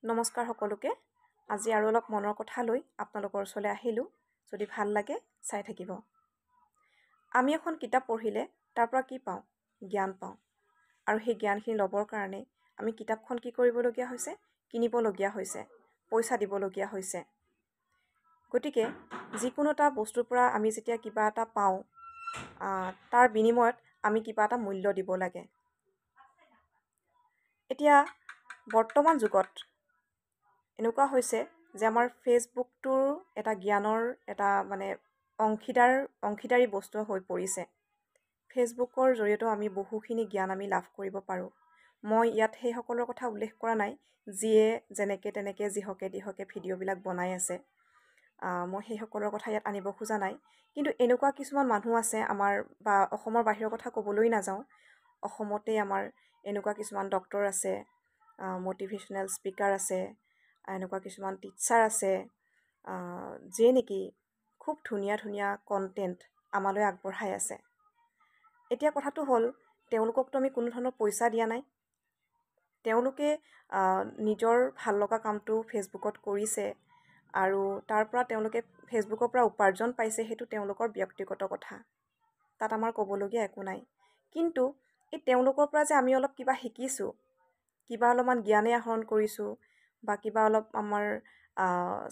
নমস্কাৰ সকলোকে। আজি আৰু অলপ মনৰ কথা লৈ আপোনালোকৰ ওচৰলৈ আহিলোঁ। যদি ভাল লাগে চাই থাকিব। আমি এখন কিতাপ পঢ়িলে তাৰ পৰা কি পাওঁ? জ্ঞান পাওঁ। আৰু সেই জ্ঞানখিনি ল'বৰ কাৰণে আমি কিতাপখন কি কৰিবলগীয়া হৈছে? কিনিবলগীয়া হৈছে, পইচা দিবলগীয়া হৈছে। গতিকে যিকোনো এটা বস্তুৰ পৰা আমি যেতিয়া কিবা এটা পাওঁ, তাৰ বিনিময়ত আমি কিবা এটা মূল্য দিব লাগে। এতিয়া বৰ্তমান যুগত এনেকুৱা হৈছে যে আমাৰ ফেচবুকটোৰ এটা জ্ঞানৰ এটা অংশীদাৰী বস্তু হৈ পৰিছে। ফেচবুকৰ জৰিয়তেও আমি বহুখিনি জ্ঞান আমি লাভ কৰিব পাৰোঁ। মই ইয়াত সেইসকলৰ কথা উল্লেখ কৰা নাই যিয়ে যেনেকৈ তেনেকৈ যিহকে ভিডিঅ'বিলাক বনাই আছে। মই সেইসকলৰ কথা ইয়াত আনিব খোজা নাই। কিন্তু এনেকুৱা কিছুমান মানুহ আছে আমাৰ বা অসমৰ বাহিৰৰ কথা ক'বলৈ নাযাওঁ। অসমতেই আমাৰ এনেকুৱা কিছুমান ডক্তৰ আছে, মটিভেশ্যনেল স্পীকাৰ আছে, এনেকুৱা কিছুমান টিচাৰ আছে, যিয়ে নেকি খুব ধুনীয়া ধুনীয়া কণ্টেণ্ট আমালৈ আগবঢ়াই আছে। এতিয়া কথাটো হ'ল, তেওঁলোককতো আমি কোনো ধৰণৰ পইচা দিয়া নাই। তেওঁলোকে নিজৰ ভাল লগা কামটো ফেচবুকত কৰিছে আৰু তাৰ পৰা তেওঁলোকে ফেচবুকৰ পৰা উপাৰ্জন পাইছে, সেইটো তেওঁলোকৰ ব্যক্তিগত কথা। তাত আমাৰ ক'বলগীয়া একো নাই। কিন্তু এই তেওঁলোকৰ পৰা যে আমি অলপ কিবা শিকিছোঁ, কিবা অলপমান জ্ঞানে আহৰণ কৰিছোঁ বা কিবা অলপ আমাৰ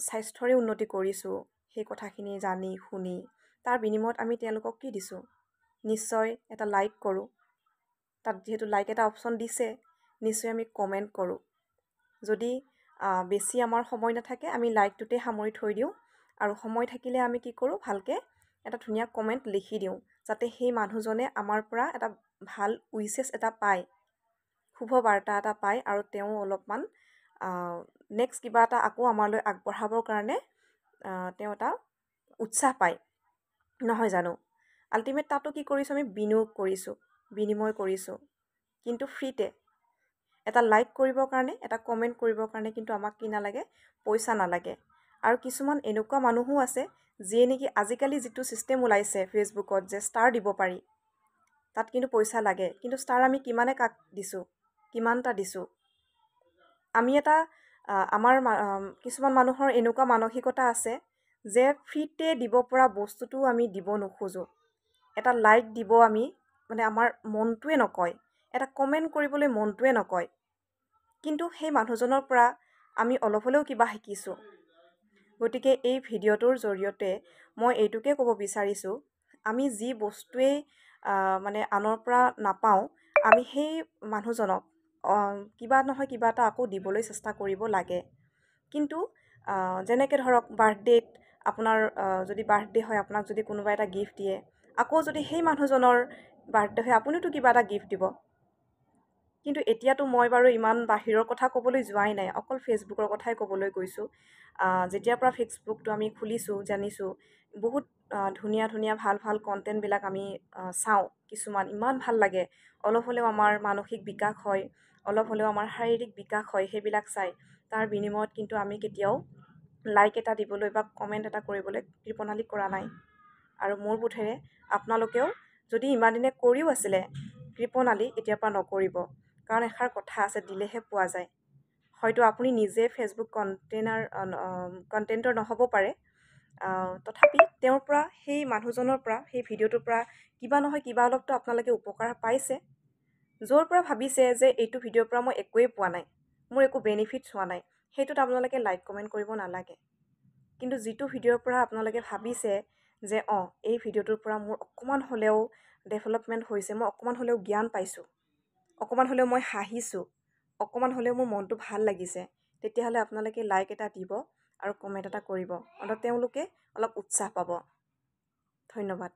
স্বাস্থ্যৰে উন্নতি কৰিছোঁ, সেই কথাখিনি জানি শুনি তাৰ বিনিময়ত আমি তেওঁলোকক কি দিছোঁ? নিশ্চয় এটা লাইক কৰোঁ। তাত যিহেতু লাইক এটা অপশ্যন দিছে, নিশ্চয় আমি কমেণ্ট কৰোঁ। যদি বেছি আমাৰ সময় নাথাকে, আমি লাইকটোতে সামৰি থৈ দিওঁ আৰু সময় থাকিলে আমি কি কৰোঁ? ভালকৈ এটা ধুনীয়া কমেণ্ট লিখি দিওঁ, যাতে সেই মানুহজনে আমাৰ পৰা এটা ভাল উইচেছ এটা পায়, শুভ বাৰ্তা এটা পায় আৰু তেওঁ অলপমান নেক্সট কিবা এটা আকৌ আমালৈ আগবঢ়াবৰ কাৰণে তেওঁ এটা উৎসাহ পায়, নহয় জানো? আল্টিমেট তাতো কি কৰিছোঁ? আমি বিনিয়োগ কৰিছোঁ, বিনিময় কৰিছোঁ, কিন্তু ফ্ৰীতে। এটা লাইক কৰিবৰ কাৰণে, এটা কমেণ্ট কৰিবৰ কাৰণে কিন্তু আমাক কি নালাগে? পইচা নালাগে। আৰু কিছুমান এনেকুৱা মানুহো আছে যিয়ে নেকি আজিকালি যিটো ছিষ্টেম ওলাইছে ফেচবুকত যে ষ্টাৰ দিব পাৰি, তাত কিন্তু পইচা লাগে। কিন্তু ষ্টাৰ আমি কিমানে কাক দিছোঁ? কিমানটা দিছোঁ? আমি আমাৰ কিছুমান মানুহৰ এনেকুৱা মানসিকতা আছে যে ফ্ৰীতে দিব পৰা বস্তুটো আমি দিব নোখোজোঁ। এটা লাইক দিব আমি আমাৰ মনটোৱে নকয়, এটা কমেণ্ট কৰিবলৈ মনটোৱে নকয়। কিন্তু সেই মানুহজনৰ পৰা আমি অলপ হ'লেও কিবা শিকিছোঁ। গতিকে এই ভিডিঅ'টোৰ জৰিয়তে মই এইটোকে ক'ব বিচাৰিছোঁ, আমি যি বস্তুৱেই আনৰ পৰা নাপাওঁ, আমি সেই মানুহজনক কিবা নহয় কিবা এটা আকৌ দিবলৈ চেষ্টা কৰিব লাগে। কিন্তু যেনেকৈ ধৰক বাৰ্থডেত আপোনাৰ যদি বাৰ্থডে হয়, আপোনাক যদি কোনোবা এটা গিফ্ট দিয়ে, আকৌ যদি সেই মানুহজনৰ বাৰ্থডে হয়, আপুনিওতো কিবা এটা গিফ্ট দিব। কিন্তু এতিয়াতো মই বাৰু ইমান বাহিৰৰ কথা ক'বলৈ যোৱাই নাই, অকল ফেচবুকৰ কথাই ক'বলৈ গৈছোঁ। যেতিয়াৰ পৰা ফেচবুকটো আমি খুলিছোঁ, জানিছোঁ, বহুত ধুনীয়া ধুনীয়া ভাল ভাল কণ্টেণ্টবিলাক আমি চাওঁ। কিছুমান ইমান ভাল লাগে, অলপ হ'লেও আমাৰ মানসিক বিকাশ হয়, অলপ হ'লেও আমাৰ শাৰীৰিক বিকাশ হয়। সেইবিলাক চাই তাৰ বিনিময়ত কিন্তু আমি কেতিয়াও লাইক এটা দিবলৈ বা কমেণ্ট এটা কৰিবলৈ কৃপণালি কৰা নাই। আৰু মোৰ বোধেৰে আপোনালোকেও যদি ইমান দিনে কৰিও আছিলে, কৃপণালি এতিয়াৰ পৰা নকৰিব। কাৰণ এষাৰ কথা আছে, দিলেহে পোৱা যায়। হয়তো আপুনি নিজে ফেচবুক কণ্টেণ্টৰ নহ'ব পাৰে, তথাপি তেওঁৰ পৰা, সেই মানুহজনৰ পৰা, সেই ভিডিঅ'টোৰ পৰা কিবা নহয় কিবা অলপতো আপোনালোকে উপকাৰ পাইছে। য'ৰ পৰা ভাবিছে যে এইটো ভিডিঅ'ৰ পৰা মই একোৱেই পোৱা নাই, মোৰ একো বেনিফিটছ হোৱা নাই, সেইটোত আপোনালোকে লাইক কমেণ্ট কৰিব নালাগে। কিন্তু যিটো ভিডিঅ'ৰ পৰা আপোনালোকে ভাবিছে যে এই ভিডিঅ'টোৰ পৰা মোৰ অকণমান হ'লেও ডেভেলপমেণ্ট হৈছে, মই অকণমান হ'লেও জ্ঞান পাইছোঁ, অকণমান হ'লেও মই হাঁহিছোঁ, অকণমান হ'লেও মোৰ মনটো ভাল লাগিছে, তেতিয়াহ'লে আপোনালোকে লাইক এটা দিব আৰু কমেণ্ট এটা কৰিব। তেওঁলোকে অলপ উৎসাহ পাব। ধন্যবাদ।